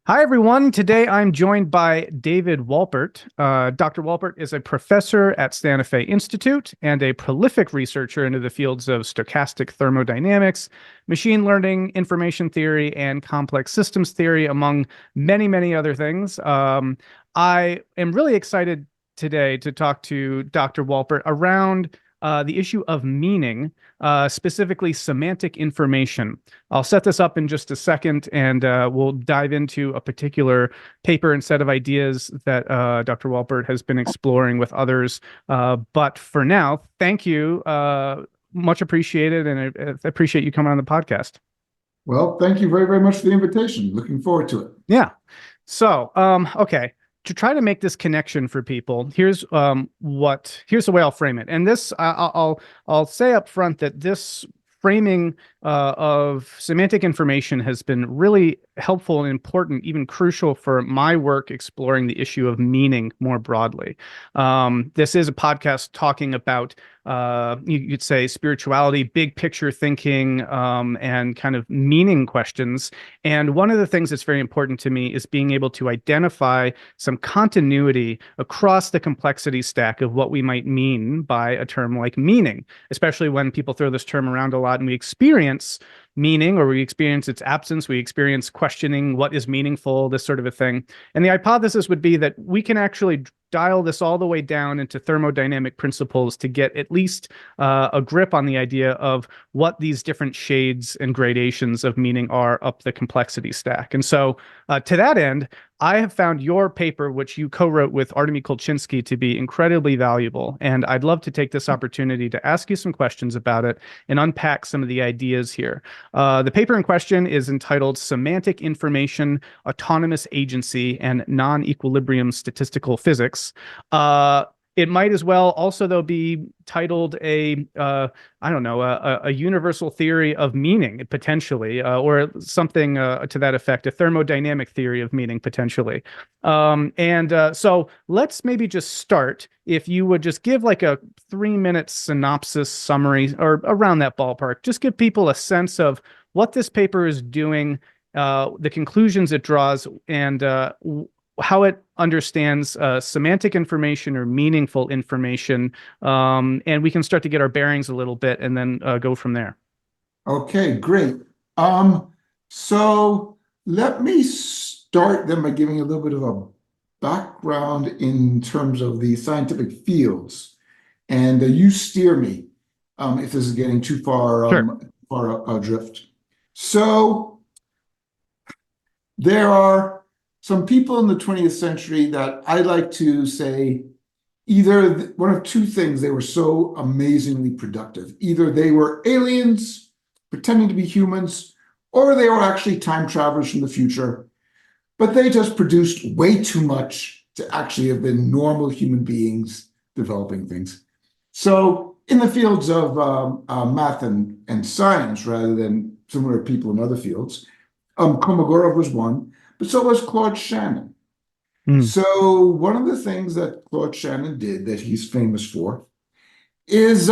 Hi, everyone. Today I'm joined by David Wolpert. Dr. Wolpert is a professor at Santa Fe Institute and a prolific researcher into the fields of stochastic thermodynamics, machine learning, information theory, and complex systems theory, among many, many other things. I am really excited today to talk to Dr. Wolpert around the issue of meaning, specifically semantic information. I'll set this up in just a second, and we'll dive into a particular paper and set of ideas that Dr. Wolpert has been exploring with others. But for now, thank you. Much appreciated, and I appreciate you coming on the podcast. Well, thank you very, very much for the invitation. Looking forward to it. Yeah. So, okay. To try to make this connection for people, here's the way I'll frame it. And this, I'll say up front that this framing of semantic information has been really helpful and important, even crucial for my work exploring the issue of meaning more broadly. This is a podcast talking about you could say spirituality, big picture thinking, and kind of meaning questions. And one of the things that's very important to me is being able to identify some continuity across the complexity stack of what we might mean by a term like meaning, especially when people throw this term around a lot and we experience meaning, or we experience its absence, we experience questioning what is meaningful, this sort of a thing. And the hypothesis would be that we can actually dial this all the way down into thermodynamic principles to get at least a grip on the idea of what these different shades and gradations of meaning are up the complexity stack. And so to that end, I have found your paper, which you co-wrote with Artemy Kolchinsky, to be incredibly valuable. And I'd love to take this opportunity to ask you some questions about it and unpack some of the ideas here. The paper in question is entitled Semantic Information, Autonomous Agency, and Non-Equilibrium Statistical Physics. It might as well also, though, be titled I don't know, a universal theory of meaning, potentially, or something to that effect, a thermodynamic theory of meaning, potentially. So let's maybe just start, if you would just give like a 3-minute synopsis summary, or around that ballpark, just give people a sense of what this paper is doing, the conclusions it draws, and how it understands semantic information or meaningful information. And we can start to get our bearings a little bit and then go from there. Okay, great. So let me start then by giving a little bit of a background in terms of the scientific fields. And you steer me if this is getting too far, Sure. far adrift. So there are some people in the 20th century that I like to say either one of two things: they were so amazingly productive. Either they were aliens pretending to be humans, or they were actually time travelers from the future, but they just produced way too much to actually have been normal human beings developing things. So in the fields of math and science, rather than similar people in other fields, Kolmogorov was one, but so was Claude Shannon. Mm. So one of the things that Claude Shannon did that he's famous for is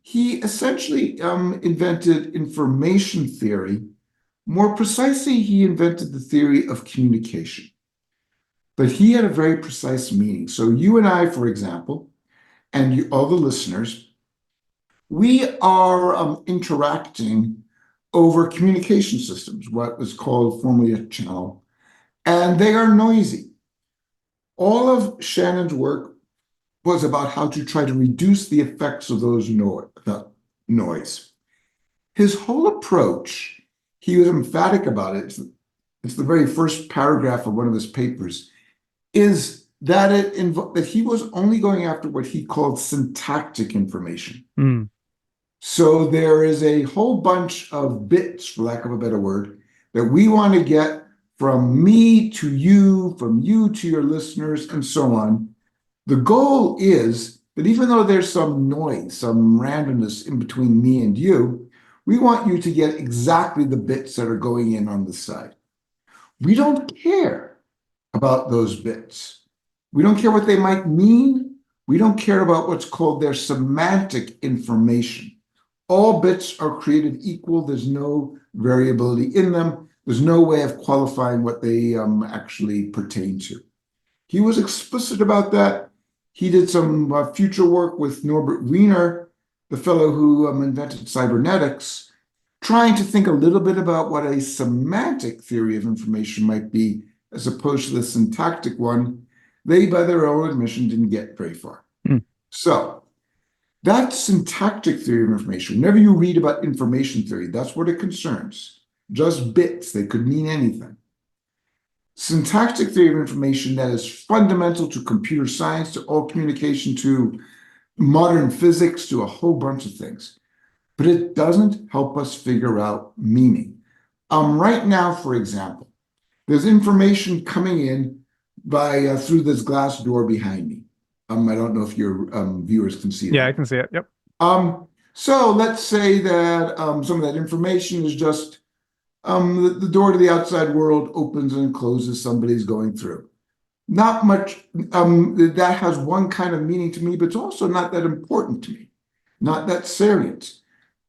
he essentially invented information theory. More precisely, he invented the theory of communication. But he had a very precise meaning. So you and I, for example, and all the listeners, we are interacting over communication systems, what was called formerly a channel, and they are noisy. All of Shannon's work was about how to try to reduce the effects of those noise. His whole approach, he was emphatic about it. It's the very first paragraph of one of his papers, is that that he was only going after what he called syntactic information. Mm. So there is a whole bunch of bits, for lack of a better word, that we want to get from me to you, from you to your listeners, and so on. The goal is that even though there's some noise, some randomness in between me and you, we want you to get exactly the bits that are going in on the side. We don't care about those bits. We don't care what they might mean. We don't care about what's called their semantic information. All bits are created equal. There's no variability in them. There's no way of qualifying what they actually pertain to. He was explicit about that. He did some future work with Norbert Wiener, the fellow who invented cybernetics, trying to think a little bit about what a semantic theory of information might be, as opposed to the syntactic one. They, by their own admission, didn't get very far. Mm. So that syntactic theory of information, whenever you read about information theory, that's what it concerns. Just bits, they could mean anything. Syntactic theory of information that is fundamental to computer science, to all communication, to modern physics, to a whole bunch of things. But it doesn't help us figure out meaning. Right now, for example, there's information coming in by through this glass door behind me. I don't know if your viewers can see that. Yeah, I can see it. Yep. So let's say that some of that information is just the door to the outside world opens and closes, somebody's going through. Not much, that has one kind of meaning to me, but it's also not that important to me, not that salient.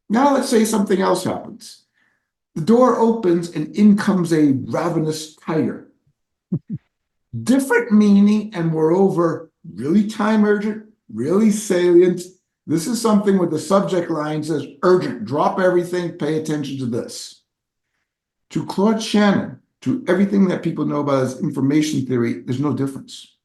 Now let's say something else happens. The door opens and in comes a ravenous tiger. Different meaning, and moreover, really time urgent, really salient. This is something where the subject line says urgent, drop everything, pay attention to this. To Claude Shannon, to everything that people know about as information theory, there's no difference.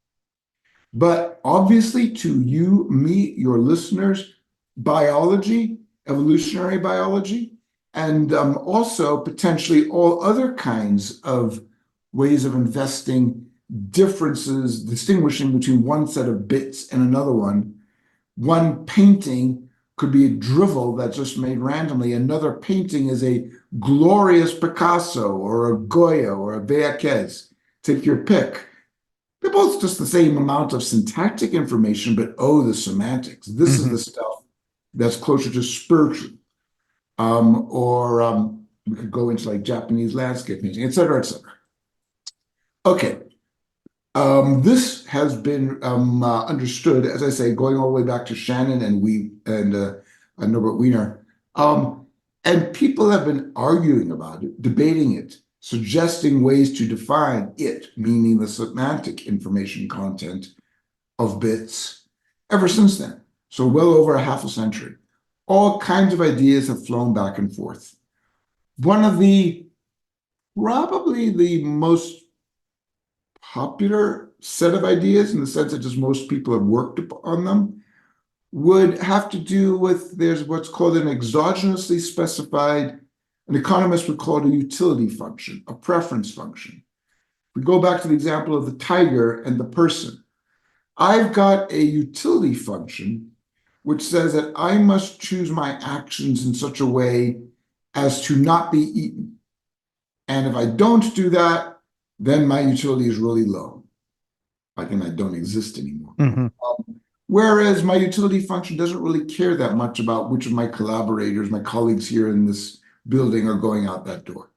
But obviously to you, me, your listeners, biology, evolutionary biology, and also potentially all other kinds of ways of investing differences, distinguishing between one set of bits and another one. One painting could be a drivel that's just made randomly. Another painting is a glorious Picasso or a Goya or a Velázquez. Take your pick. They're both just the same amount of syntactic information, but oh, the semantics. This is the stuff that's closer to spiritual. We could go into like Japanese landscape painting, et cetera, et cetera. Okay. This has been understood, as I say, going all the way back to Shannon and Norbert Wiener. And people have been arguing about it, debating it, suggesting ways to define it, meaning the semantic information content of bits, ever since then. So well over a half a century. All kinds of ideas have flown back and forth. One of probably the most popular set of ideas, in the sense that just most people have worked on them, would have to do with there's what's called an exogenously specified, an economist would call it a utility function, a preference function. We go back to the example of the tiger and the person. I've got a utility function which says that I must choose my actions in such a way as to not be eaten. And if I don't do that, then my utility is really low. Like, and I don't exist anymore. Whereas my utility function doesn't really care that much about which of my collaborators, my colleagues here in this building are going out that door.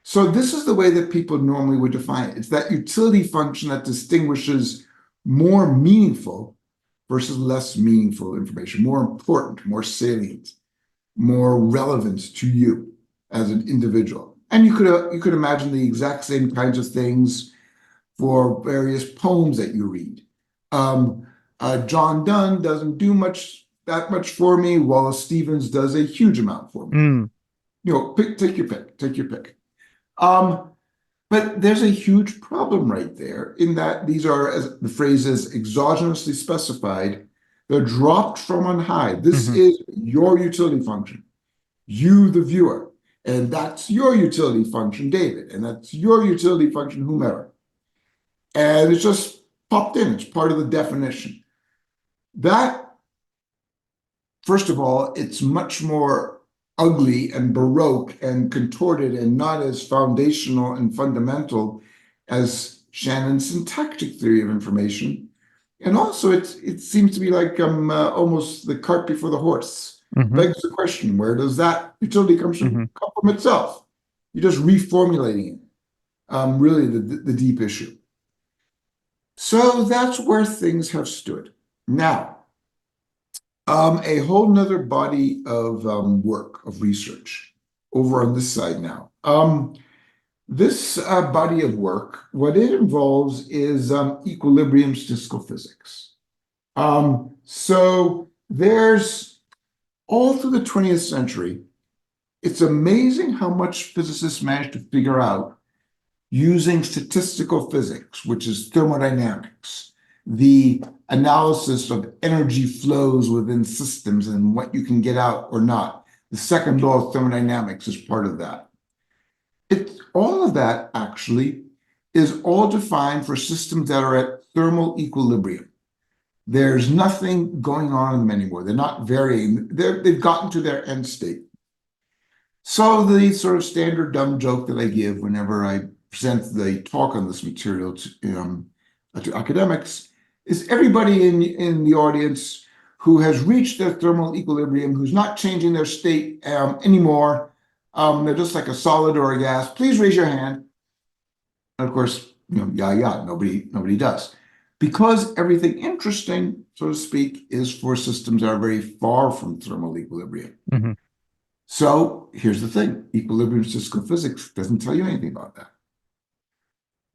So this is the way that people normally would define it. It's that utility function that distinguishes more meaningful versus less meaningful information, more important, more salient, more relevant to you as an individual. And you could imagine the exact same kinds of things for various poems that you read. John Donne doesn't do that much for me. Wallace Stevens does a huge amount for me. You know, take your pick. But there's a huge problem right there in that these are, as the phrase is, exogenously specified. They're dropped from on high. This is your utility function, you, the viewer. And that's your utility function, David. And that's your utility function, whomever. And it's just popped in. It's part of the definition. That, first of all, it's much more ugly and baroque and contorted and not as foundational and fundamental as Shannon's syntactic theory of information. And also it seems to be like almost the cart before the horse. Begs the question, where does that utility come from itself? You're just reformulating it. Really the deep issue. So that's where things have stood. Now, a whole nother body of work, of research, over on this side now. This body of work, what it involves is equilibrium statistical physics. So there's all through the 20th century, it's amazing how much physicists managed to figure out using statistical physics, which is thermodynamics, the analysis of energy flows within systems and what you can get out or not. The second law of thermodynamics is part of that. All of that actually is all defined for systems that are at thermal equilibrium. There's nothing going on in them anymore. They're not varying. They've gotten to their end state. So the sort of standard dumb joke that I give whenever I present the talk on this material to academics is everybody in the audience who has reached their thermal equilibrium, who's not changing their state anymore, they're just like a solid or a gas, please raise your hand. And of course, nobody does. Because everything interesting, so to speak, is for systems that are very far from thermal equilibrium. Mm-hmm. So here's the thing, equilibrium statistical physics doesn't tell you anything about that.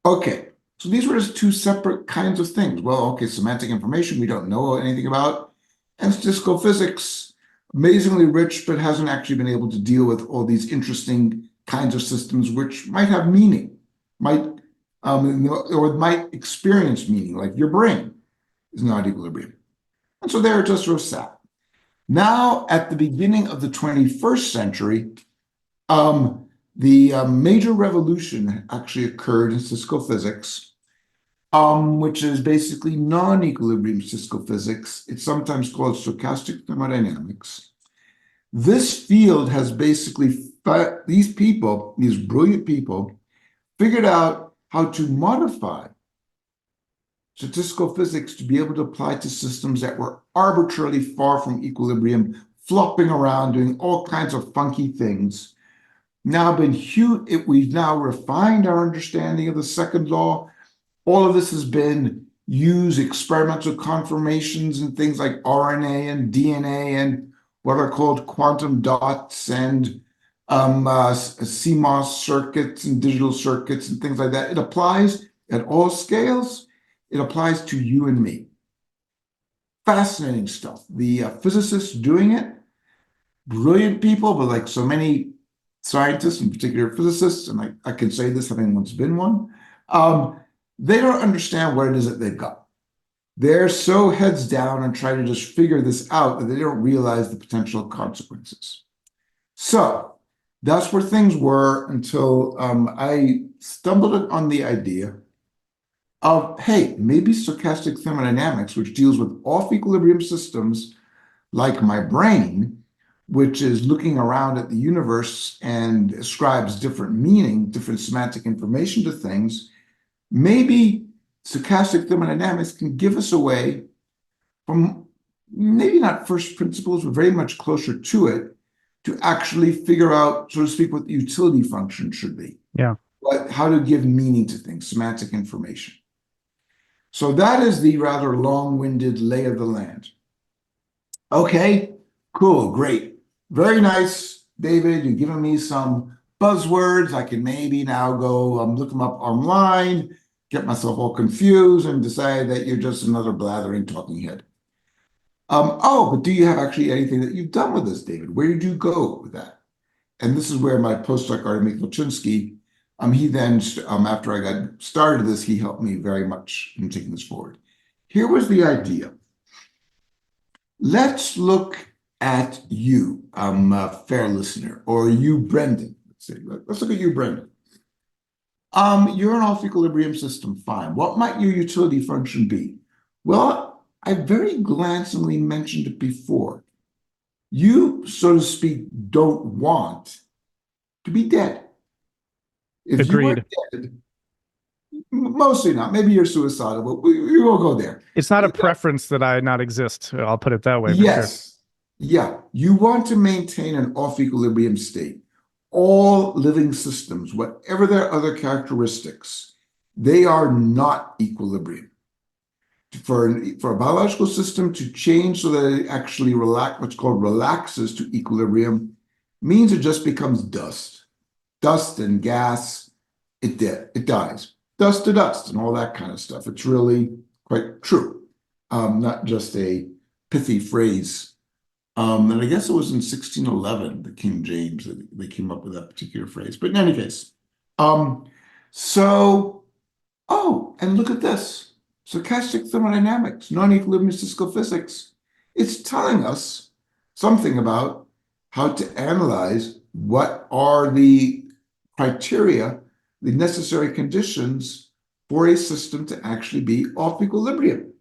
Okay, so these were just two separate kinds of things. Well, okay, semantic information we don't know anything about, and statistical physics, amazingly rich, but hasn't actually been able to deal with all these interesting kinds of systems which might have meaning, or might experience meaning, like your brain is not equilibrium. And so they're just sort of sat. Now, at the beginning of the 21st century, the major revolution actually occurred in statistical physics, which is basically non-equilibrium statistical physics. It's sometimes called stochastic thermodynamics. This field has basically, these brilliant people, figured out how to modify statistical physics to be able to apply to systems that were arbitrarily far from equilibrium, flopping around, doing all kinds of funky things. We've now refined our understanding of the second law. All of this has been used, experimental confirmations and things like RNA and DNA and what are called quantum dots and CMOS circuits and digital circuits and things like that. It applies at all scales. It applies to you and me. Fascinating stuff. The physicists doing it, brilliant people, but like so many scientists, in particular physicists, and I can say this having once been one, they don't understand what it is that they've got. They're so heads down and trying to just figure this out that they don't realize the potential consequences. So that's where things were until I stumbled on the idea of, hey, maybe stochastic thermodynamics, which deals with off-equilibrium systems like my brain, which is looking around at the universe and ascribes different meaning, different semantic information to things, maybe stochastic thermodynamics can give us a way from maybe not first principles, but very much closer to it, to actually figure out, so to speak, what the utility function should be. Yeah. How to give meaning to things, semantic information. So that is the rather long-winded lay of the land. Okay, cool, great. Very nice, David. You've given me some buzzwords. I can maybe now go look them up online, get myself all confused, and decide that you're just another blathering talking head. But do you have actually anything that you've done with this, David? Where did you go with that? And this is where my postdoc, Artemy Klochinsky, he then, after I got started this, he helped me very much in taking this forward. Here was the idea. Let's look at you, fair listener, or you, Brendan. Let's look at you, Brendan. You're an off-equilibrium system, fine. What might your utility function be? Well, I very glancingly mentioned it before. You, so to speak, don't want to be dead. If you were dead, mostly not. Maybe you're suicidal, but we will go there. It's not a preference that I not exist. I'll put it that way. Yes. Sure. Yeah. You want to maintain an off-equilibrium state. All living systems, whatever their other characteristics, they are not equilibrium. For a biological system to change so that it actually what's called relaxes to equilibrium, means it just becomes dust and gas, It dies. Dust to dust and all that kind of stuff. It's really quite true. Not just a pithy phrase. And I guess it was in 1611, the King James, that they came up with that particular phrase. But in any case, um, so, oh, and look at this. Stochastic thermodynamics, non-equilibrium statistical physics. It's telling us something about how to analyze what are the criteria, the necessary conditions for a system to actually be off equilibrium.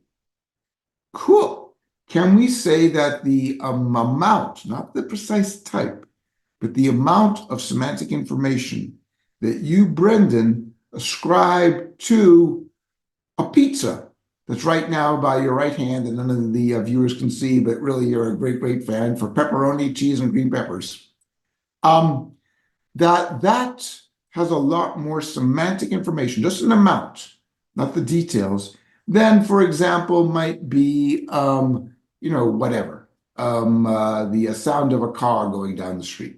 Cool. Can we say that the amount, not the precise type, but the amount of semantic information that you, Brendan, ascribe to a pizza that's right now by your right hand and none of the viewers can see, but really you're a great, great fan for pepperoni, cheese, and green peppers. That has a lot more semantic information, just an amount, not the details, than, for example, might be, whatever, the sound of a car going down the street.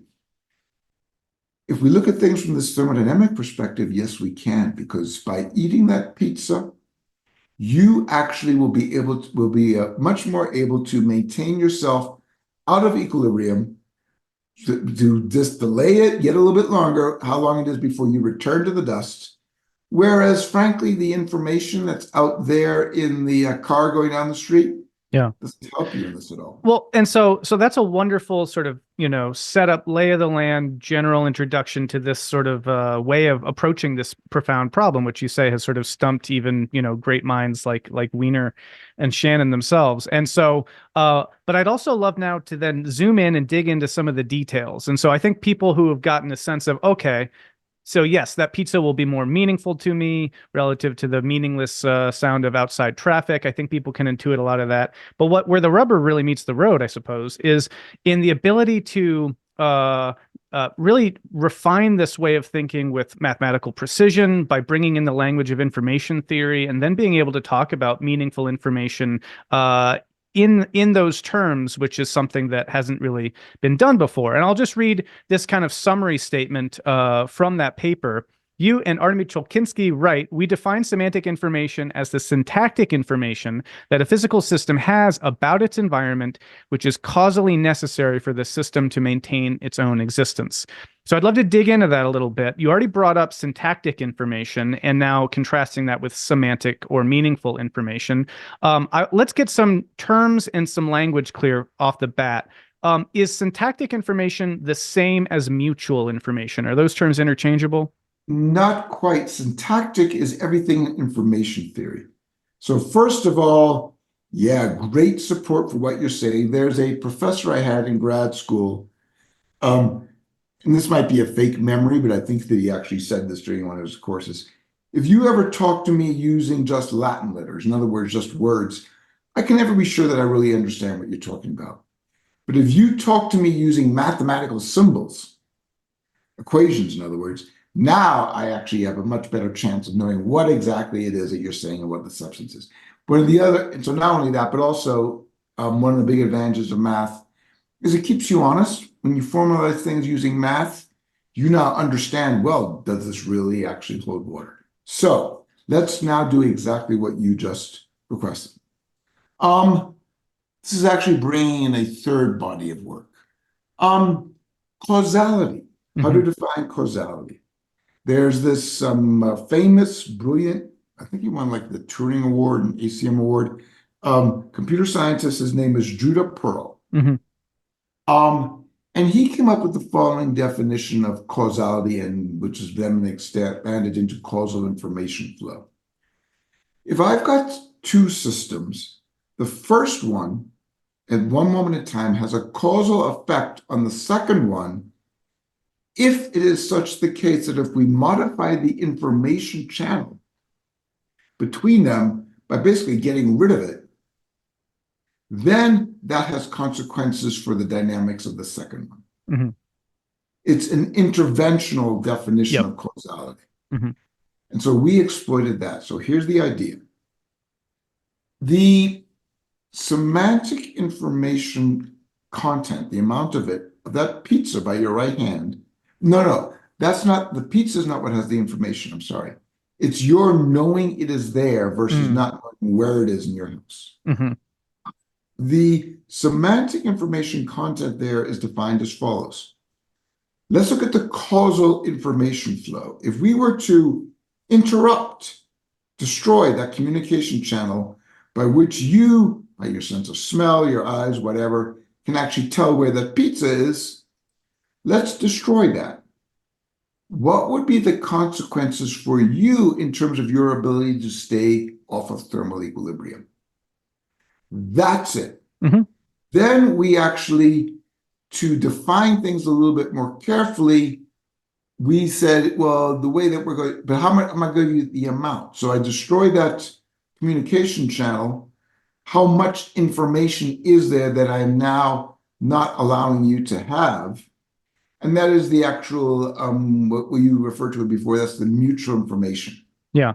If we look at things from this thermodynamic perspective, yes, we can, because by eating that pizza, you actually will be much more able to maintain yourself out of equilibrium, to just delay it, get a little bit longer, how long it is before you return to the dust. Whereas, frankly, the information that's out there in the car going down the street, Yeah, doesn't help you in this at all. well, and so that's a wonderful sort of, setup, lay of the land, general introduction to this sort of way of approaching this profound problem, which you say has sort of stumped even, great minds like Wiener and Shannon themselves. And so, but I'd also love now to then zoom in and dig into some of the details. And so I think people who have gotten a sense of, okay, so yes, that pizza will be more meaningful to me relative to the meaningless sound of outside traffic. I think people can intuit a lot of that. But where the rubber really meets the road, I suppose, is in the ability to really refine this way of thinking with mathematical precision by bringing in the language of information theory and then being able to talk about meaningful information in those terms, which is something that hasn't really been done before. And I'll just read this kind of summary statement from that paper. You and Artemy Cholkinsky write, we define semantic information as the syntactic information that a physical system has about its environment, which is causally necessary for the system to maintain its own existence. So I'd love to dig into that a little bit. You already brought up syntactic information and now contrasting that with semantic or meaningful information. Let's get some terms and some language clear off the bat. Is syntactic information the same as mutual information? Are those terms interchangeable? Not quite. Syntactic is everything in information theory. So first of all, yeah, great support for what you're saying. There's a professor I had in grad school, and this might be a fake memory, but I think that he actually said this during one of his courses. If you ever talk to me using just Latin letters, in other words, just words, I can never be sure that I really understand what you're talking about. But if you talk to me using mathematical symbols, equations, in other words, now I actually have a much better chance of knowing what exactly it is that you're saying and what the substance is. But and so not only that, but also one of the big advantages of math is it keeps you honest. When you formalize things using math, you now understand, well, does this really actually hold water? So let's now do exactly what you just requested. This is actually bringing in a third body of work. Causality, how to define causality. There's this famous, brilliant, I think he won like the Turing Award and ACM Award, computer scientist. His name is Judah Pearl. And he came up with the following definition of causality, and which is then expanded into causal information flow. If I've got two systems, the first one at one moment in time has a causal effect on the second one if it is such the case that if we modify the information channel between them by basically getting rid of it, then that has consequences for the dynamics of the second one. It's an interventional definition of causality. And so we exploited that. So here's the idea. The semantic information content, the amount of it, of that pizza by your right hand, the pizza is not what has the information. I'm sorry. It's your knowing it is there versus Mm. not knowing where it is in your house. Hmm. The semantic information content there is defined as follows. Let's look at the causal information flow. If we were to interrupt, destroy that communication channel by which you, by your sense of smell, your eyes, whatever, can actually tell where that pizza is, let's destroy that. What would be the consequences for you in terms of your ability to stay off of thermal equilibrium? That's it. Hmm. Then we actually, to define things a little bit more carefully, we said, well, the way that we're going, but how much am I going to use the amount? So I destroy that communication channel. How much information is there that I am now not allowing you to have? And that is the actual, what you referred to it before, that's the mutual information. Yeah.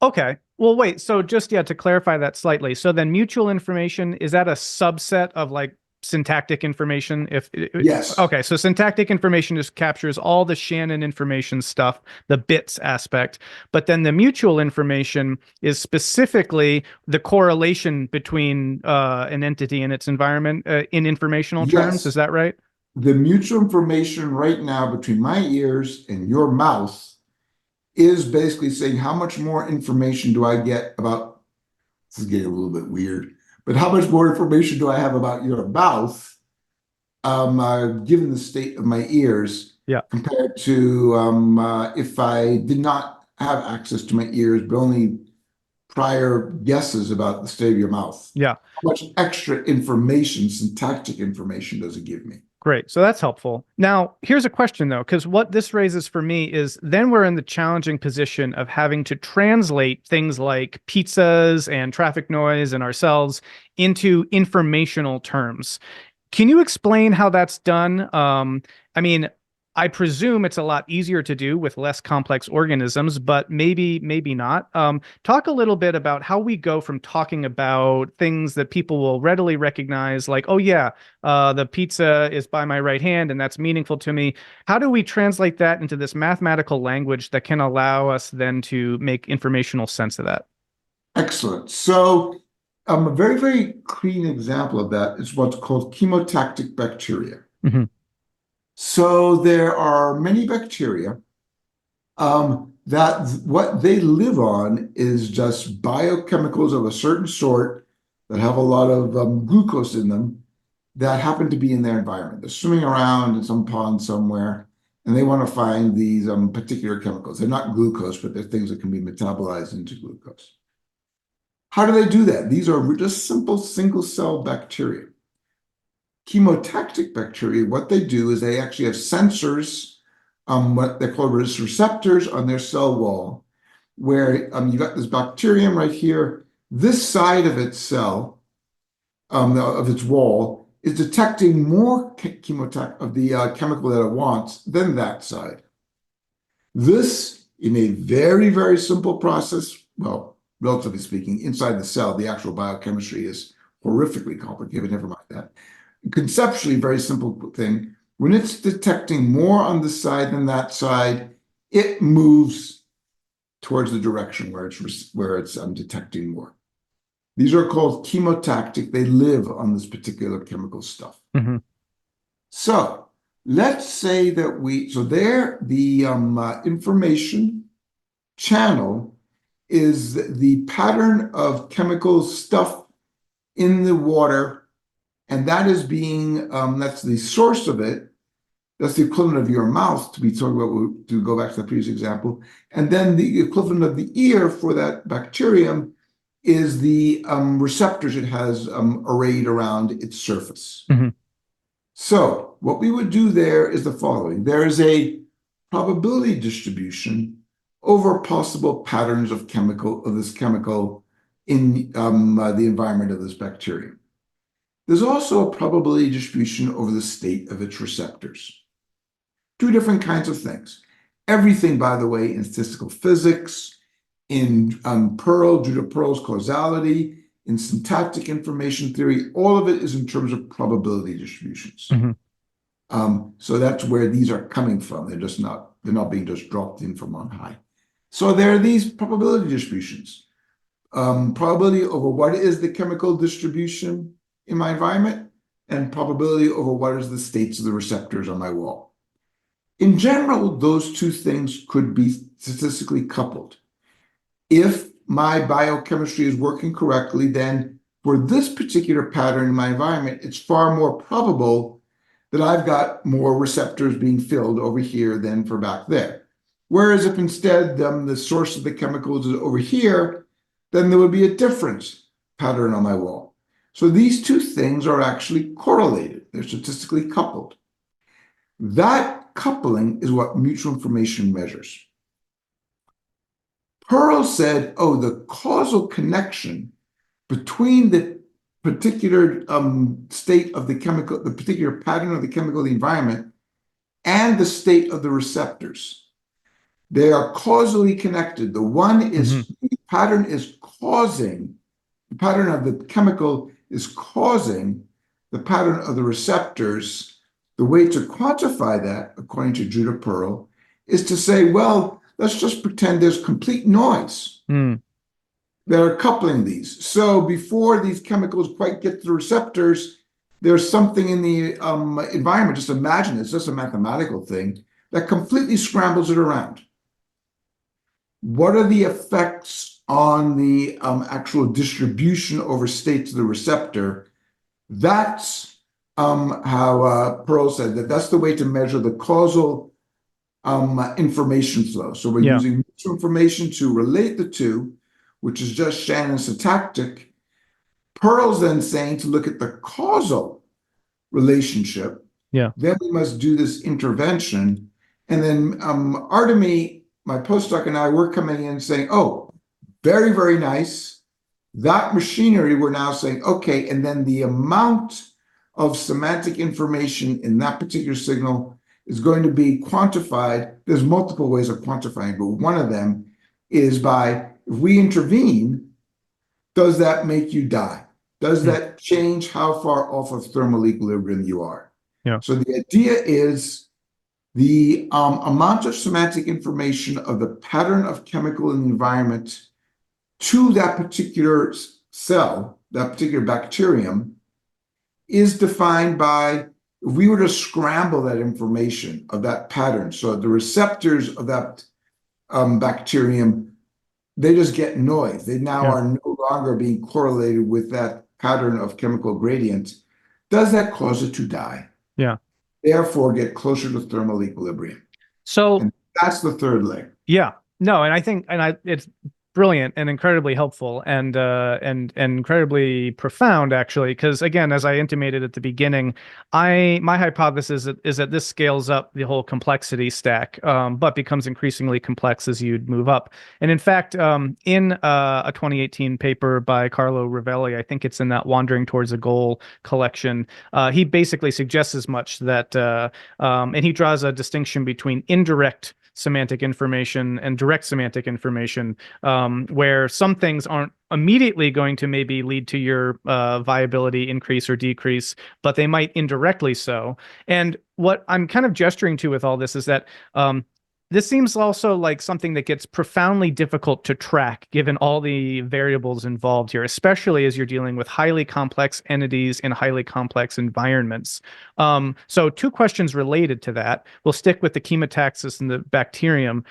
Okay. Well, wait. So just to clarify that slightly. So then mutual information, is that a subset of like syntactic information? Yes. Okay, so syntactic information just captures all the Shannon information stuff, the bits aspect, but then the mutual information is specifically the correlation between an entity and its environment in informational terms. Is Yes. that right? The mutual information right now between my ears and your mouth is basically saying how much more information do I get about, this is getting a little bit weird, but how much more information do I have about your mouth, given the state of my ears, Yeah. compared to if I did not have access to my ears, but only prior guesses about the state of your mouth. Yeah. How much extra information, syntactic information, does it give me? Great. So that's helpful. Now, here's a question though, because what this raises for me is then we're in the challenging position of having to translate things like pizzas and traffic noise and ourselves into informational terms. Can you explain how that's done? I mean, I presume it's a lot easier to do with less complex organisms, but maybe not. Talk a little bit about how we go from talking about things that people will readily recognize, like, oh yeah, the pizza is by my right hand, and that's meaningful to me. How do we translate that into this mathematical language that can allow us then to make informational sense of that? Excellent. So, a very, very clean example of that is what's called chemotactic bacteria. Hmm. So, there are many bacteria that what they live on is just biochemicals of a certain sort that have a lot of glucose in them that happen to be in their environment. They're swimming around in some pond somewhere, and they want to find these particular chemicals. They're not glucose, but they're things that can be metabolized into glucose. How do they do that? These are just simple single cell bacteria. Chemotactic bacteria, what they do is they actually have sensors, what they're called receptors on their cell wall, where you got this bacterium right here. This side of its cell, of its wall, is detecting more of the chemical that it wants than that side. This, in a very, very simple process, well, relatively speaking, inside the cell, the actual biochemistry is horrifically complicated, never mind that. Conceptually, very simple thing. When it's detecting more on this side than that side, it moves towards the direction where it's detecting more. These are called chemotactic. They live on this particular chemical stuff. Hmm. So let's say that so there, the information channel is the pattern of chemical stuff in the water, and that is that's the source of it. That's the equivalent of your mouth, to be talking about, to go back to the previous example. And then the equivalent of the ear for that bacterium is the receptors it has arrayed around its surface. Hmm. So what we would do there is the following. There is a probability distribution over possible patterns of this chemical in the environment of this bacterium. There's also a probability distribution over the state of its receptors. Two different kinds of things. Everything, by the way, in statistical physics, in due to Pearl's causality, in syntactic information theory, all of it is in terms of probability distributions. Hmm. So that's where these are coming from. They're just not They're not being just dropped in from on high. So there are these probability distributions. Probability over what is the chemical distribution in my environment, and probability over what is the states of the receptors on my wall. In general, those two things could be statistically coupled. If my biochemistry is working correctly, then for this particular pattern in my environment, it's far more probable that I've got more receptors being filled over here than for back there. Whereas if instead the source of the chemicals is over here, then there would be a different pattern on my wall. So these two things are actually correlated. They're statistically coupled. That coupling is what mutual information measures. Pearl said, oh, the causal connection between the particular state of the chemical, the particular pattern of the chemical of the environment, and the state of the receptors. They are causally connected. The one is, the pattern is causing, the pattern of the chemical is causing the pattern of the receptors. The way to quantify that, according to Judah Pearl, is to say, well, let's just pretend there's complete noise that are coupling these. So before these chemicals quite get to the receptors, there's something in the environment, just imagine it's just a mathematical thing, that completely scrambles it around. What are the effects on the actual distribution over states of the receptor? That's how Pearl said that that's the way to measure the causal information flow. So we're using mutual information to relate the two, which is just Shannon's syntactic. Pearl's then saying to look at the causal relationship. Then we must do this intervention. And then Artemi, my postdoc, and I were coming in saying, oh, very, very nice. That machinery, we're now saying, okay, and then the amount of semantic information in that particular signal is going to be quantified. There's multiple ways of quantifying, but one of them is by, if we intervene, does that make you die? Does that change how far off of thermal equilibrium you are? So the idea is the amount of semantic information of the pattern of chemical in the environment to that particular cell, that particular bacterium, is defined by, if we were to scramble that information of that pattern, so the receptors of that bacterium, they just get noise. They now are no longer being correlated with that pattern of chemical gradient. Does that cause it to die? Therefore, get closer to thermal equilibrium. So and that's the third leg. No, and I think, it's brilliant and incredibly helpful and incredibly profound, actually, because again, as I intimated at the beginning, my hypothesis is that this scales up the whole complexity stack, but becomes increasingly complex as you move up. And in fact, in a 2018 paper by Carlo Rovelli, I think it's in that Wandering Towards a Goal collection, he basically suggests as much that, and he draws a distinction between indirect semantic information and direct semantic information, where some things aren't immediately going to maybe lead to your viability increase or decrease, but they might indirectly so. And what I'm kind of gesturing to with all this is that this seems also like something that gets profoundly difficult to track given all the variables involved here, especially as you're dealing with highly complex entities in highly complex environments. So two questions related to that. We'll stick with the chemotaxis and the bacterium.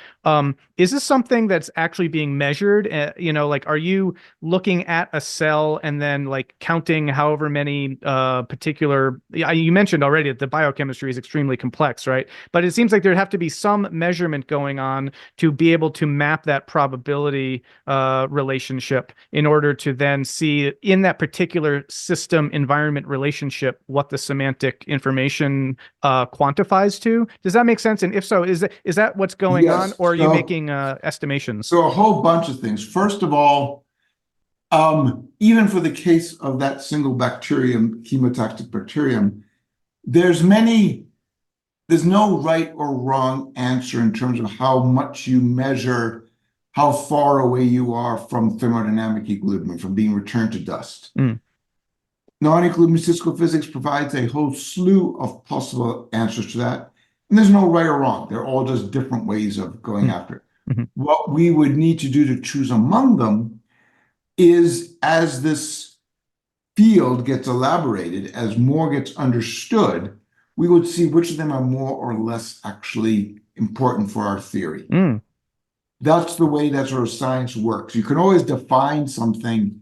Is this something that's actually being measured? Like, are you looking at a cell and then like counting however many particular, you mentioned already that the biochemistry is extremely complex, right? But it seems like there'd have to be some measurement going on to be able to map that probability relationship in order to then see in that particular system environment relationship what the semantic information quantifies to. Does that make sense? And if so, is that what's going on, or are you making estimations? So a whole bunch of things. First of all, even for the case of that single bacterium, chemotoxic bacterium, there's no right or wrong answer in terms of how much you measure how far away you are from thermodynamic equilibrium, from being returned to dust. Non-equilibrium statistical physics provides a whole slew of possible answers to that. And there's no right or wrong. They're all just different ways of going after it. Mm-hmm. What we would need to do to choose among them is, as this field gets elaborated, as more gets understood, we would see which of them are more or less actually important for our theory. Mm. That's the way that sort of science works. You can always define something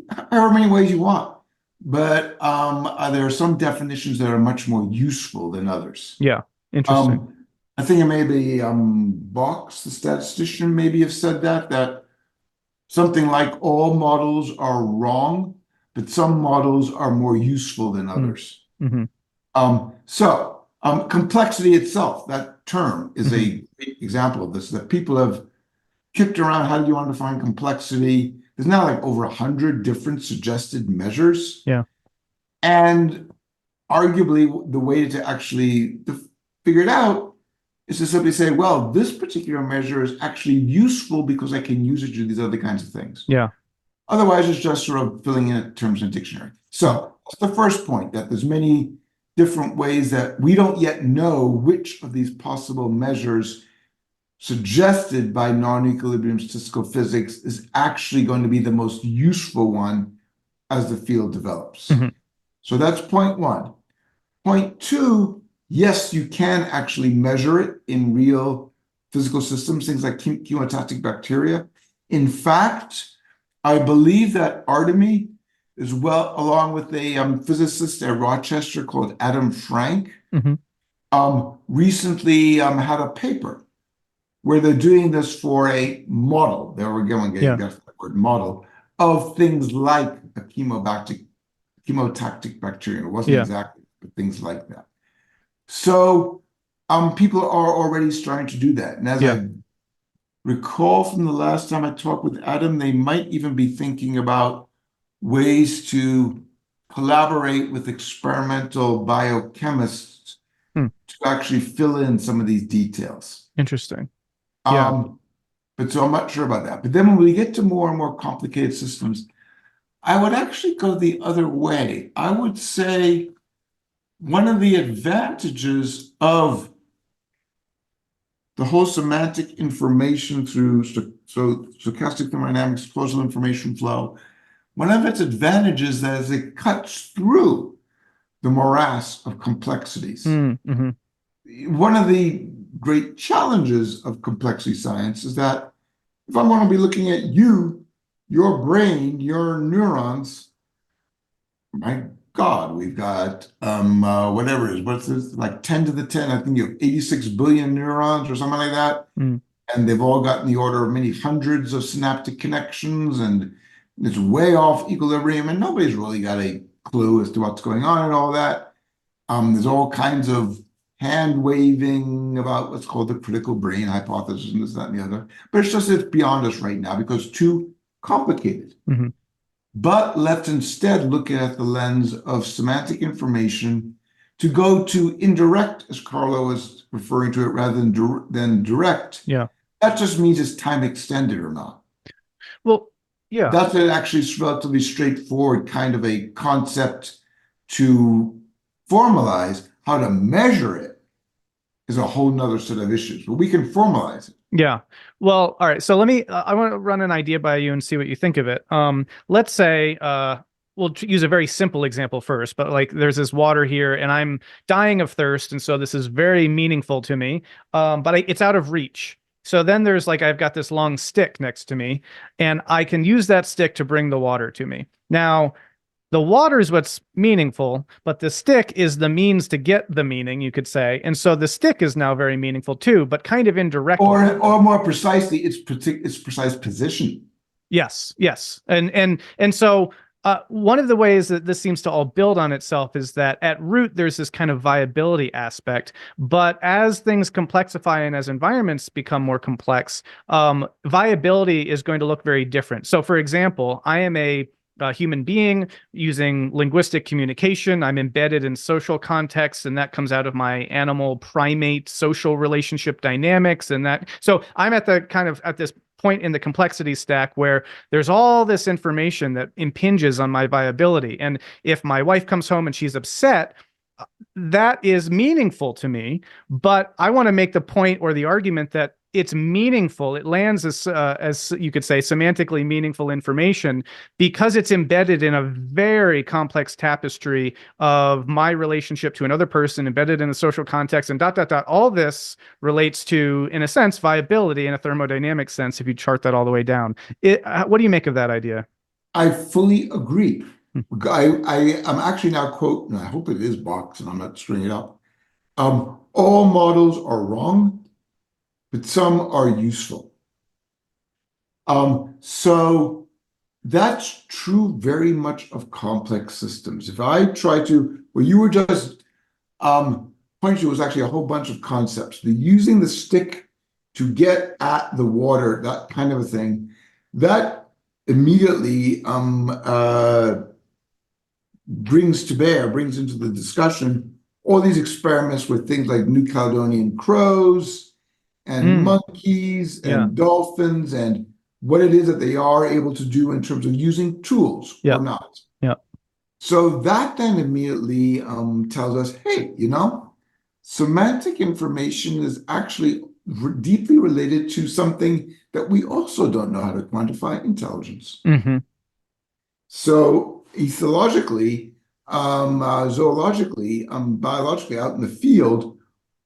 however many ways you want, but there are some definitions that are much more useful than others. Yeah, interesting. I think it may be Box, the statistician, maybe have said that something like all models are wrong, but some models are more useful than others. Mm-hmm. Complexity itself, that term, is a great example of this, that people have kicked around. How do you want to define complexity? There's now like over 100 different suggested measures. Yeah. And arguably, the way to actually figure it out is to simply say, well, this particular measure is actually useful because I can use it to do these other kinds of things. Yeah. Otherwise, it's just sort of filling in terms in a dictionary. So that's the first point, that there's many different ways that we don't yet know which of these possible measures suggested by non-equilibrium statistical physics is actually going to be the most useful one as the field develops. Mm-hmm. So that's point one. Point two, yes, you can actually measure it in real physical systems, things like chemotactic bacteria. In fact, I believe that Artemy, as well, along with a physicist at Rochester called Adam Frank, recently had a paper where they're doing this for a model. There we're going getting that word model of things like a chemotactic bacterium. It wasn't exactly, but things like that. So people are already starting to do that. And as I recall from the last time I talked with Adam, they might even be thinking about ways to collaborate with experimental biochemists to actually fill in some of these details. Interesting. But so I'm not sure about that. But then when we get to more and more complicated systems, I would actually go the other way. I would say one of the advantages of the whole semantic information through stochastic thermodynamics, causal information flow, one of its advantages is it cuts through the morass of complexities. One of the great challenges of complexity science is that if I'm going to be looking at you, your brain, your neurons, my God, we've got whatever it is, what's this, like 10 to the 10, I think you have 86 billion neurons or something like that. And they've all got in the order of many hundreds of synaptic connections, and it's way off equilibrium, and nobody's really got a clue as to what's going on and all that. There's all kinds of hand waving about what's called the critical brain hypothesis and this, that, and the other. But it's beyond us right now because it's too complicated. But let's instead look at the lens of semantic information to go to indirect, as Carlo was referring to it, rather than direct. That just means it's time extended or not. Well, that's actually relatively straightforward kind of a concept to formalize. How to measure it is a whole nother set of issues, but we can formalize it. Yeah. Well, all right. So let me, I want to run an idea by you and see what you think of it. Let's say, we'll use a very simple example first, but like there's this water here and I'm dying of thirst. And so this is very meaningful to me, but it's out of reach. So then there's like, I've got this long stick next to me and I can use that stick to bring the water to me. Now, the water is what's meaningful, but the stick is the means to get the meaning, you could say. And so the stick is now very meaningful too, but kind of indirectly. Or more precisely, its precise position. Yes. And so one of the ways that this seems to all build on itself is that at root, there's this kind of viability aspect. But as things complexify and as environments become more complex, viability is going to look very different. So for example, I am a human being using linguistic communication. I'm embedded in social contexts, and that comes out of my animal primate social relationship dynamics. And that, so I'm at the kind of at this point in the complexity stack where there's all this information that impinges on my viability. And if my wife comes home and she's upset, that is meaningful to me, but I want to make the point or the argument that it's meaningful. It lands as you could say, semantically meaningful information because it's embedded in a very complex tapestry of my relationship to another person, embedded in a social context, and dot, dot, dot. All this relates to, in a sense, viability in a thermodynamic sense, if you chart that all the way down. What do you make of that idea? I fully agree. Hmm. I am actually now quote, and I hope it is Box and I'm not screwing it up. All models are wrong, but some are useful. So that's true very much of complex systems. If I try to, what you were just pointing to was actually a whole bunch of concepts. The using the stick to get at the water, that kind of a thing, that immediately brings into the discussion all these experiments with things like New Caledonian crows and Mm, monkeys yeah, and dolphins and what it is that they are able to do in terms of using tools yeah, or not. yeah. So that then immediately tells us, hey, semantic information is actually deeply related to something that we also don't know how to quantify: intelligence. Hmm. So ethologically, zoologically, biologically out in the field,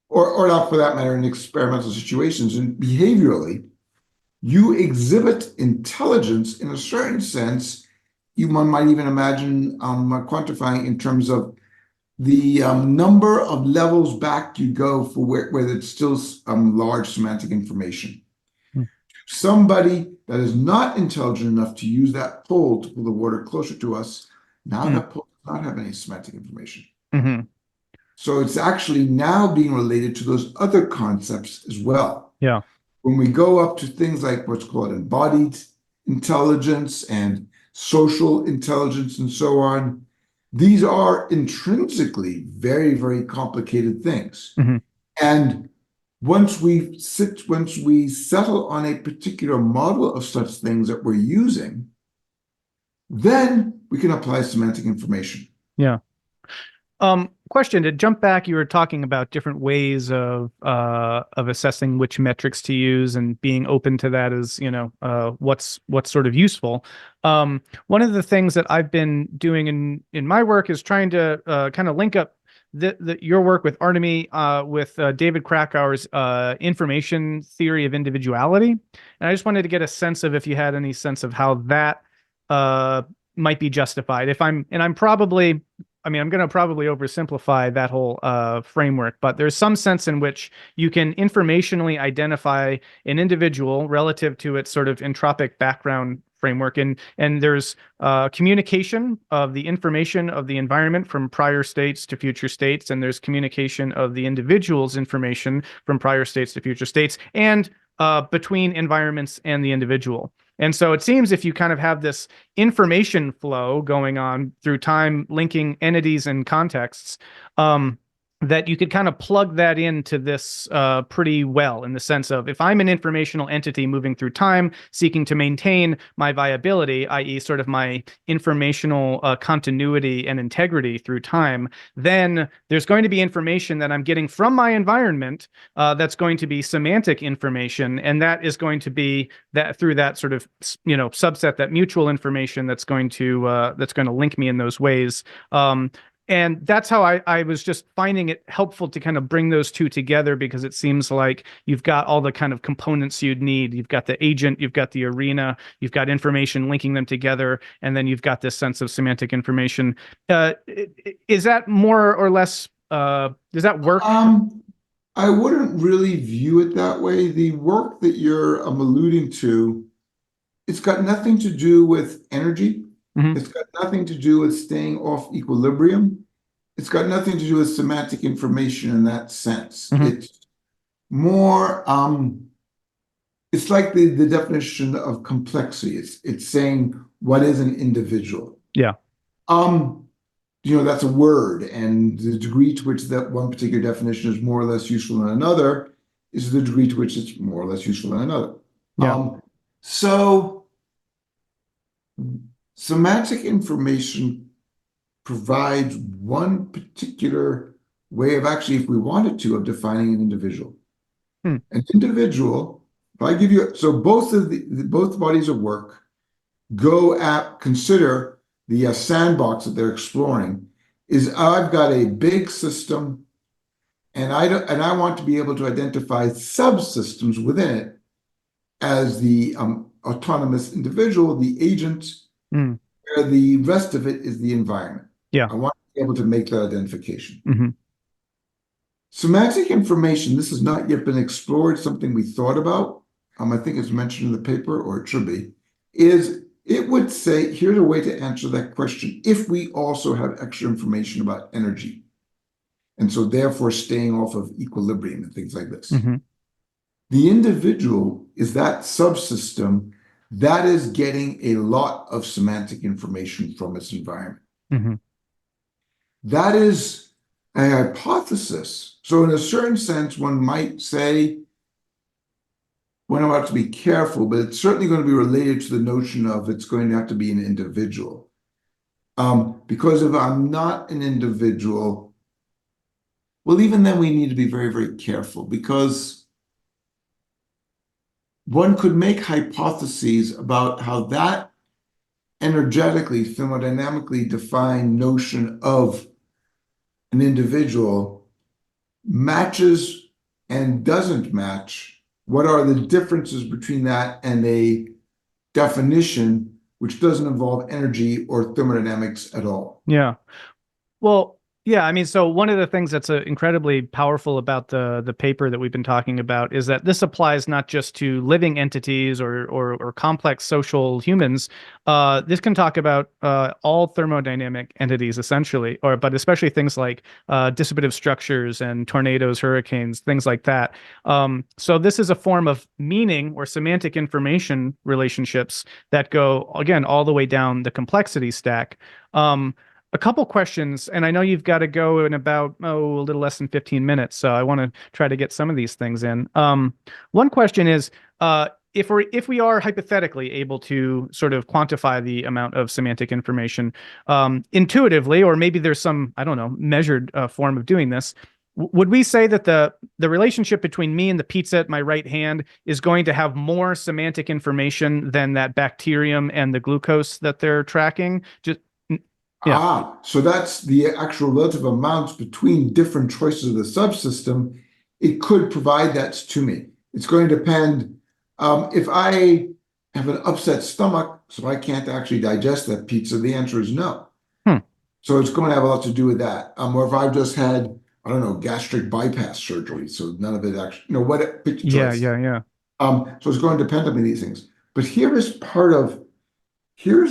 or not for that matter in experimental situations, and behaviorally, you exhibit intelligence in a certain sense. One might even imagine quantifying in terms of the number of levels back you go for where it's still large semantic information. Somebody that is not intelligent enough to use that pole to pull the water closer to us, now Mm-hmm. that pole does not have any semantic information. Mm-hmm. So it's actually now being related to those other concepts as well. Yeah. When we go up to things like what's called embodied intelligence and social intelligence and so on, these are intrinsically very, very complicated things. Mm-hmm. And once we settle on a particular model of such things that we're using, then we can apply semantic information. Yeah. Question, to jump back, you were talking about different ways of assessing which metrics to use and being open to that as, what's sort of useful. One of the things that I've been doing in my work is trying to kind of link up your work with Artemy with David Krakauer's information theory of individuality. And I just wanted to get a sense of if you had any sense of how that uh might be justified. I'm probably, I mean, I'm going to probably oversimplify that whole framework, but there's some sense in which you can informationally identify an individual relative to its sort of entropic background framework, and there's communication of the information of the environment from prior states to future states, and there's communication of the individual's information from prior states to future states, and between environments and the individual. And so it seems if you kind of have this information flow going on through time, linking entities and contexts, that you could kind of plug that into this pretty well, in the sense of, if I'm an informational entity moving through time, seeking to maintain my viability, i.e. sort of my informational continuity and integrity through time, then there's going to be information that I'm getting from my environment that's going to be semantic information, and that is going to be that through that sort of subset, that mutual information that's going to link me in those ways. And that's how I was just finding it helpful to kind of bring those two together, because it seems like you've got all the kind of components you'd need. You've got the agent, you've got the arena, you've got information linking them together, and then you've got this sense of semantic information. Is that more or less, does that work? I wouldn't really view it that way. The work that you're alluding to, it's got nothing to do with energy. Mm-hmm. It's got nothing to do with staying off equilibrium. It's got nothing to do with semantic information in that sense. Mm-hmm. It's more, it's like the definition of complexity. It's saying what is an individual. Yeah. That's a word, and the degree to which that one particular definition is more or less useful than another is the degree to which it's more or less useful than another. Yeah. So semantic information provides one particular way of actually, if we wanted to, of defining an individual. Hmm. An individual, if I give you, so both bodies of work consider the sandbox that they're exploring is I've got a big system and I want to be able to identify subsystems within it as the autonomous individual, the agent, Hmm. where the rest of it is the environment. Yeah. I want to be able to make that identification. Hmm. Semantic information, this has not yet been explored, something we thought about, I think it's mentioned in the paper, or it should be, is it would say, here's a way to answer that question if we also have extra information about energy. And so therefore staying off of equilibrium and things like this. Hmm. The individual is that subsystem that is getting a lot of semantic information from its environment. Hmm. That is a hypothesis. So in a certain sense, one might say, one ought to be careful, but it's certainly going to be related to the notion of it's going to have to be an individual. Because if I'm not an individual, well, even then we need to be very, very careful because one could make hypotheses about how that energetically, thermodynamically defined notion of an individual matches and doesn't match. What are the differences between that and a definition which doesn't involve energy or thermodynamics at all? Yeah. Well, yeah, I mean, so one of the things that's incredibly powerful about the paper that we've been talking about is that this applies not just to living entities or complex social humans. This can talk about all thermodynamic entities essentially, but especially things like dissipative structures and tornadoes, hurricanes, things like that. So this is a form of meaning or semantic information relationships that go again all the way down the complexity stack. A couple questions, and I know you've got to go in about a little less than 15 minutes, so I want to try to get some of these things in. One question is, if we are hypothetically able to sort of quantify the amount of semantic information intuitively, or maybe there's some, I don't know, measured form of doing this, would we say that the relationship between me and the pizza at my right hand is going to have more semantic information than that bacterium and the glucose that they're tracking? Just yeah. So that's the actual relative amounts between different choices of the subsystem. It could provide that to me. It's going to depend. If I have an upset stomach, so I can't actually digest that pizza, the answer is no. Hmm. So it's going to have a lot to do with that. Or if I've just had, I don't know, gastric bypass surgery, so none of it actually, pick your choice. Yeah. So it's going to depend on these things. But here's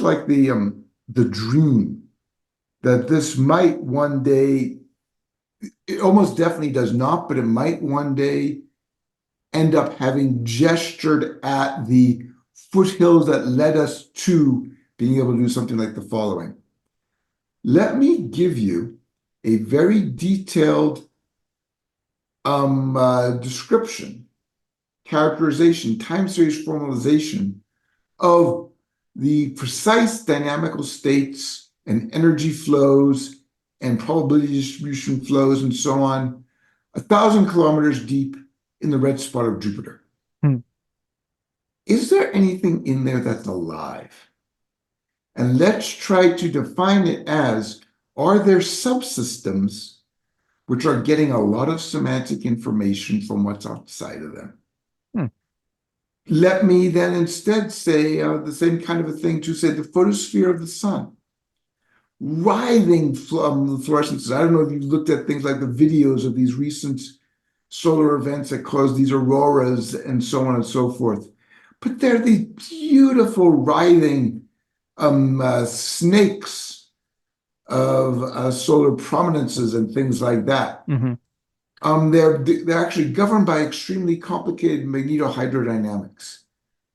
like the dream that this might one day, it almost definitely does not, but it might one day end up having gestured at the foothills that led us to being able to do something like the following. Let me give you a very detailed description, characterization, time series formalization of the precise dynamical states and energy flows and probability distribution flows and so on, 1,000 kilometers deep in the red spot of Jupiter. Hmm. Is there anything in there that's alive? And let's try to define it as, are there subsystems which are getting a lot of semantic information from what's outside of them? Hmm. Let me then instead say the same kind of a thing to say the photosphere of the sun. Writhing fluorescences. I don't know if you've looked at things like the videos of these recent solar events that cause these auroras and so on and so forth. But they're these beautiful writhing snakes of solar prominences and things like that. Mm-hmm. They're actually governed by extremely complicated magnetohydrodynamics.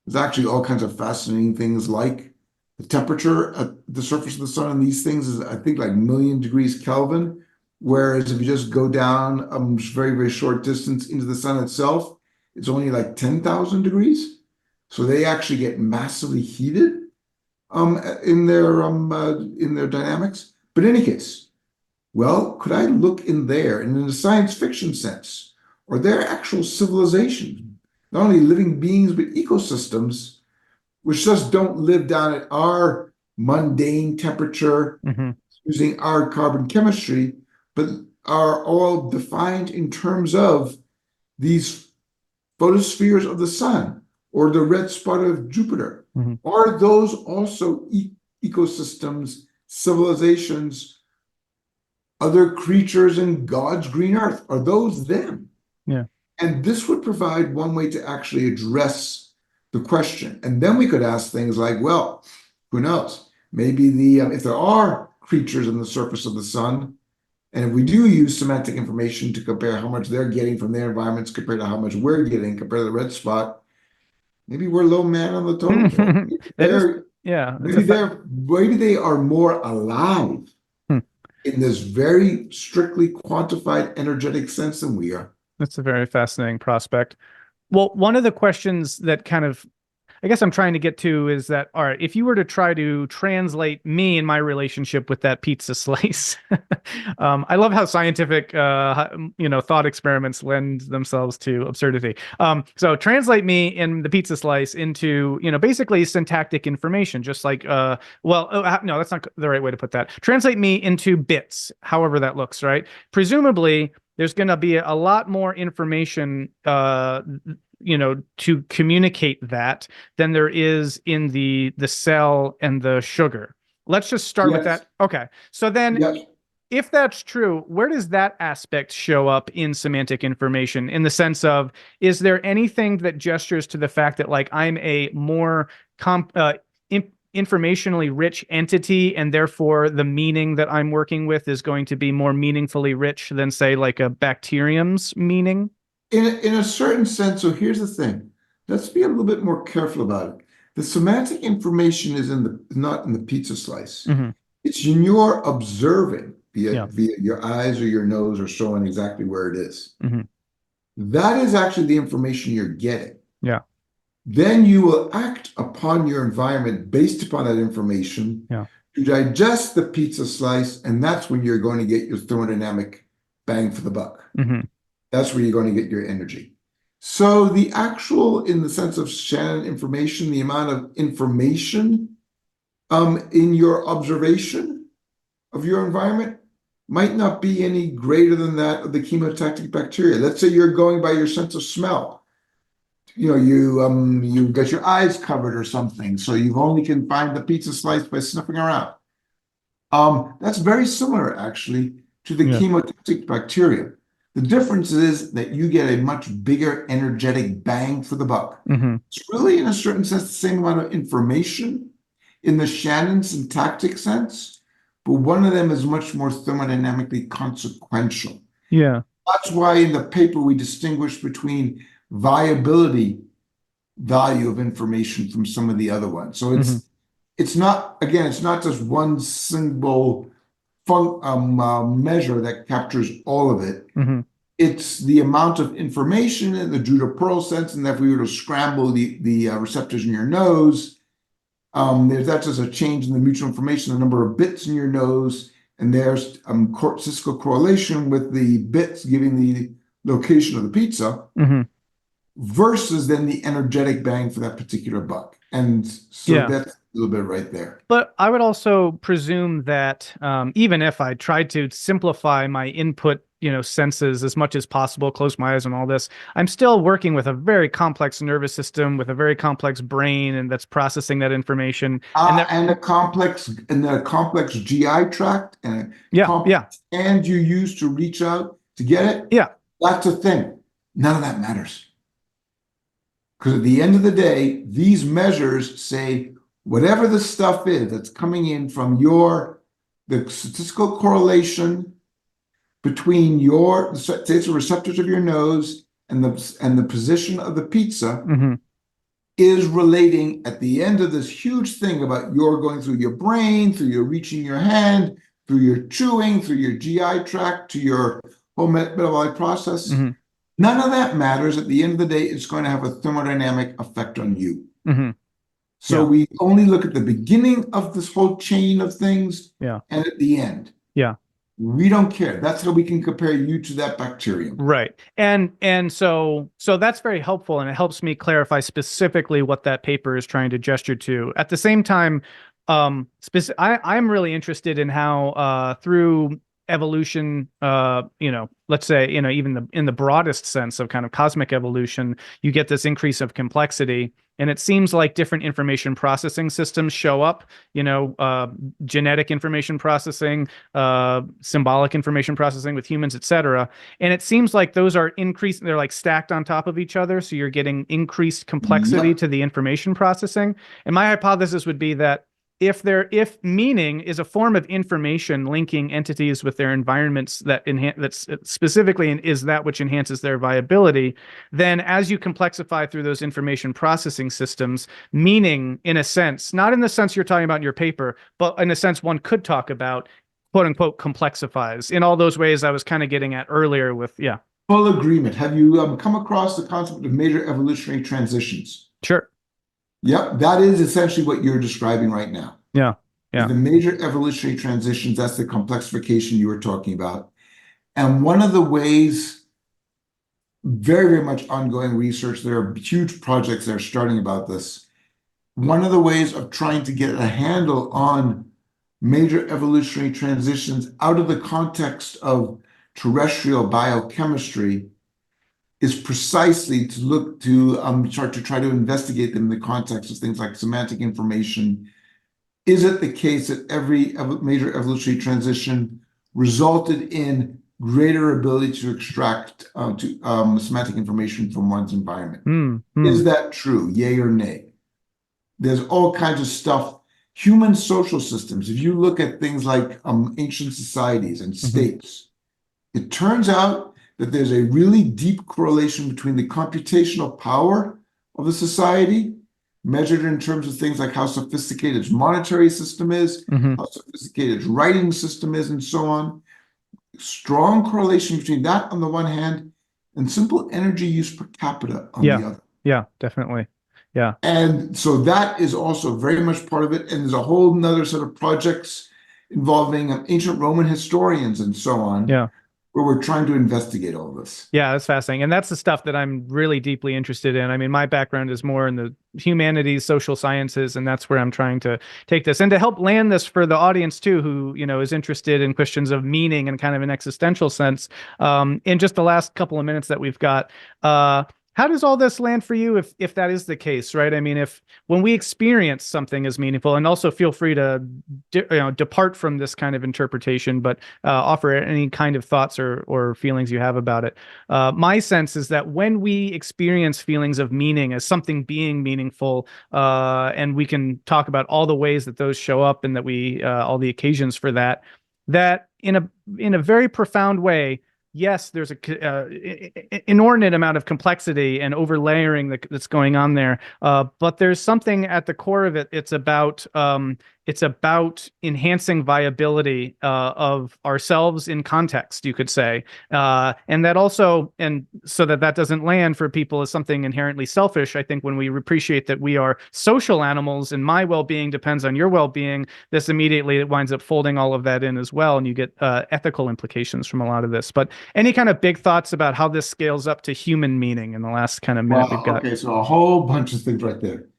There's actually all kinds of fascinating things like the temperature at the surface of the sun and these things is, I think, like 1,000,000 degrees Kelvin. Whereas if you just go down a very, very short distance into the sun itself, it's only like 10,000 degrees. So they actually get massively heated in their dynamics. But in any case, well, could I look in there, and in a science fiction sense, are there actual civilizations, not only living beings, but ecosystems, which just don't live down at our mundane temperature Hmm. using our carbon chemistry, but are all defined in terms of these photospheres of the sun or the red spot of Jupiter? Hmm. Are those also ecosystems, civilizations, other creatures in God's green earth? Are those them? Yeah. And this would provide one way to actually address the question. And then we could ask things like, well, who knows? Maybe if there are creatures on the surface of the sun, and if we do use semantic information to compare how much they're getting from their environments compared to how much we're getting compared to the red spot, maybe we're low man on the totem pole. That is, yeah, it's a Maybe they are more alive hmm, in this very strictly quantified energetic sense than we are. that's a very fascinating prospect. Well, one of the questions that kind of I guess I'm trying to get to is that, all right, if you were to try to translate me and my relationship with that pizza slice, I love how scientific, thought experiments lend themselves to absurdity. So translate me and the pizza slice into, basically syntactic information, just like, no, that's not the right way to put that. Translate me into bits, however that looks, right? Presumably, there's going to be a lot more information, to communicate that than there is in the cell and the sugar. Let's just start with Yes. that. Okay. So then Yes. if that's true, where does that aspect show up in semantic information in the sense of, is there anything that gestures to the fact that like I'm a more informationally rich entity and therefore the meaning that I'm working with is going to be more meaningfully rich than say like a bacterium's meaning? In a certain sense, so here's the thing. Let's be a little bit more careful about it. The semantic information is not in the pizza slice. Mm-hmm. It's in your observing Yeah. via your eyes or your nose or showing exactly where it is. Mm-hmm. That is actually the information you're getting. Yeah. Then you will act upon your environment based upon that information Yeah. to digest the pizza slice, and that's when you're going to get your thermodynamic bang for the buck. Mm-hmm. That's where you're going to get your energy. So the actual, in the sense of Shannon information, the amount of information in your observation of your environment might not be any greater than that of the chemotactic bacteria. Let's say you're going by your sense of smell. You got your eyes covered or something, so you only can find the pizza slice by sniffing around. That's very similar actually to the Yeah. chemotactic bacteria. The difference is that you get a much bigger energetic bang for the buck. Mm-hmm. It's really, in a certain sense, the same amount of information in the Shannon syntactic sense, but one of them is much more thermodynamically consequential. Yeah. That's why in the paper we distinguish between viability value of information from some of the other ones. So Mm-hmm. it's not, again, it's not just one single measure that captures all of it. Mm-hmm. It's the amount of information in the Judah Pearl sense, and if we were to scramble the receptors in your nose, that's just a change in the mutual information, the number of bits in your nose, and there's statistical correlation with the bits giving the location of the pizza, Mm-hmm. versus then the energetic bang for that particular buck. And so Yeah. that's a little bit right there. But I would also presume that even if I tried to simplify my input, senses as much as possible, close my eyes and all this, I'm still working with a very complex nervous system with a very complex brain, and that's processing that information. And a complex GI tract and and you use to reach out to get it. Yeah. That's a thing. None of that matters. Because at the end of the day, these measures say whatever the stuff is that's coming in from the statistical correlation between say the receptors of your nose and the position of the pizza, Mm-hmm. is relating at the end of this huge thing about your going through your brain, through your reaching your hand, through your chewing, through your GI tract, to your whole metabolic process. Mm-hmm. None of that matters. At the end of the day, it's going to have a thermodynamic effect on you. Mm-hmm. So Yeah. we only look at the beginning of this whole chain of things Yeah. and at the end. Yeah. We don't care. That's how we can compare you to that bacterium. Right. And so that's very helpful, and it helps me clarify specifically what that paper is trying to gesture to. At the same time, I'm really interested in how through evolution, let's say, even in the broadest sense of kind of cosmic evolution, you get this increase of complexity. And it seems like different information processing systems show up, genetic information processing, symbolic information processing with humans, et cetera. And it seems like those are increased, they're like stacked on top of each other. So you're getting increased complexity Yep. to the information processing. And my hypothesis would be that if meaning is a form of information linking entities with their environments that's specifically is that which enhances their viability, then as you complexify through those information processing systems, meaning, in a sense, not in the sense you're talking about in your paper, but in a sense one could talk about, quote unquote, complexifies in all those ways I was kind of getting at earlier with, yeah. Full agreement. Have you come across the concept of major evolutionary transitions? Sure. Yep, that is essentially what you're describing right now. Yeah. Yeah. The major evolutionary transitions, that's the complexification you were talking about. And one of the ways, very, very much ongoing research, there are huge projects that are starting about this. One of the ways of trying to get a handle on major evolutionary transitions out of the context of terrestrial biochemistry is precisely to look to start to try to investigate them in the context of things like semantic information. Is it the case that every major evolutionary transition resulted in greater ability to extract semantic information from one's environment? Is that true? Yay or nay? There's all kinds of stuff. Human social systems, if you look at things like ancient societies and states, it turns out that there's a really deep correlation between the computational power of the society, measured in terms of things like how sophisticated its monetary system is, how sophisticated its writing system is, and so on. Strong correlation between that on the one hand and simple energy use per capita on Yeah. the other. Yeah, definitely. Yeah. And so that is also very much part of it. And there's a whole nother set of projects involving ancient Roman historians and so on, Yeah. where we're trying to investigate all this. Yeah, that's fascinating. And that's the stuff that I'm really deeply interested in. I mean, my background is more in the humanities, social sciences, and that's where I'm trying to take this. And to help land this for the audience too, who, is interested in questions of meaning and kind of an existential sense, in just the last couple of minutes that we've got, how does all this land for you if that is the case, right? I mean, if when we experience something as meaningful, and also feel free to depart from this kind of interpretation, but offer any kind of thoughts or feelings you have about it. My sense is that when we experience feelings of meaning as something being meaningful, and we can talk about all the ways that those show up and that we all the occasions for that, that in a very profound way, yes, there's a inordinate amount of complexity and overlayering that's going on there. But there's something at the core of it. It's about enhancing viability of ourselves in context, you could say, and that also, and so that doesn't land for people as something inherently selfish. I think when we appreciate that we are social animals and my well-being depends on your well-being, this immediately winds up folding all of that in as well, and you get ethical implications from a lot of this. But any kind of big thoughts about how this scales up to human meaning in the last kind of minute we've got? Okay, so a whole bunch of things right there.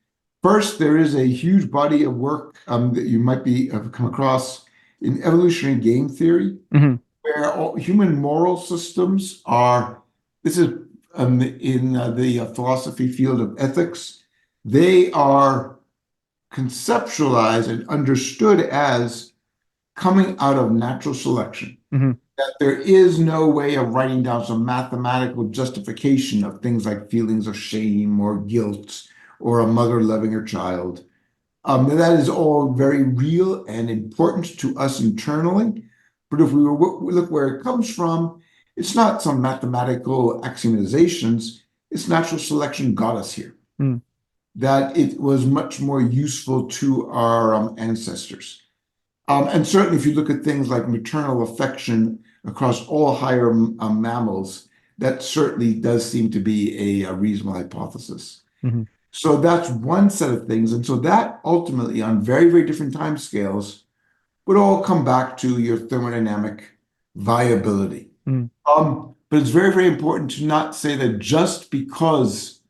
First, there is a huge body of work that you might have come across in evolutionary game theory, where all human moral systems are, this is in the philosophy field of ethics, they are conceptualized and understood as coming out of natural selection. That there is no way of writing down some mathematical justification of things like feelings of shame or guilt or a mother loving her child. That is all very real and important to us internally. But if we look where it comes from, it's not some mathematical axiomatizations. It's natural selection got us here. That it was much more useful to our ancestors. And certainly if you look at things like maternal affection across all higher mammals, that certainly does seem to be a reasonable hypothesis. So that's one set of things. And so that ultimately, on very, very different time scales, would all come back to your thermodynamic viability. Mm. But it's very, very important to not say that just because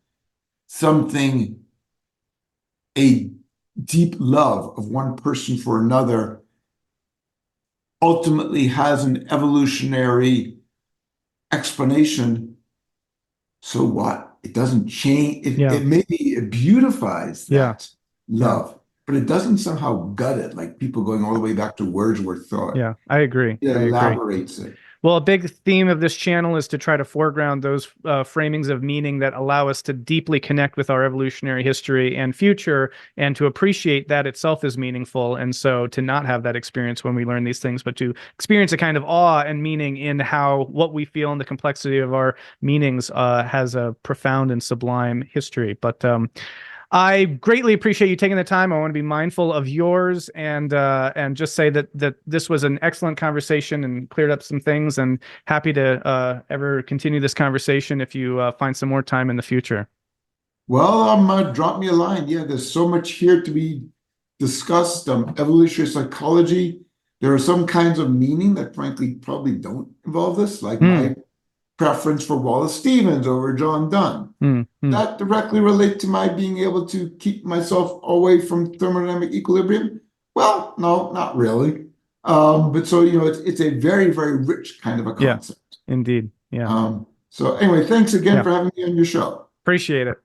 something, a deep love of one person for another, ultimately has an evolutionary explanation. So what? It doesn't change. Yeah. It maybe it beautifies Yeah. that Yeah. love, but it doesn't somehow gut it, like people going all the way back to Wordsworth thought. Yeah. I agree. It I agree. elaborates it. Well, a big theme of this channel is to try to foreground those framings of meaning that allow us to deeply connect with our evolutionary history and future, and to appreciate that itself is meaningful. And so to not have that experience when we learn these things, but to experience a kind of awe and meaning in how what we feel and the complexity of our meanings has a profound and sublime history. But I greatly appreciate you taking the time. I want to be mindful of yours, and just say that this was an excellent conversation and cleared up some things. And happy to ever continue this conversation if you find some more time in the future. Well, drop me a line. Yeah, there's so much here to be discussed. Evolutionary psychology. There are some kinds of meaning that, frankly, probably don't involve this, like Mm, my preference for Wallace Stevens over John Donne. mm, mm. That directly relate to my being able to keep myself away from thermodynamic equilibrium? Well, no, not really. But so, it's a very, very rich kind of a Yeah, concept. indeed. Yeah, So anyway, thanks again yeah. for having me on your show. Appreciate it.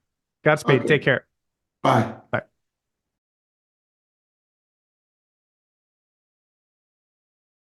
Godspeed. Okay, Take care. bye. Bye.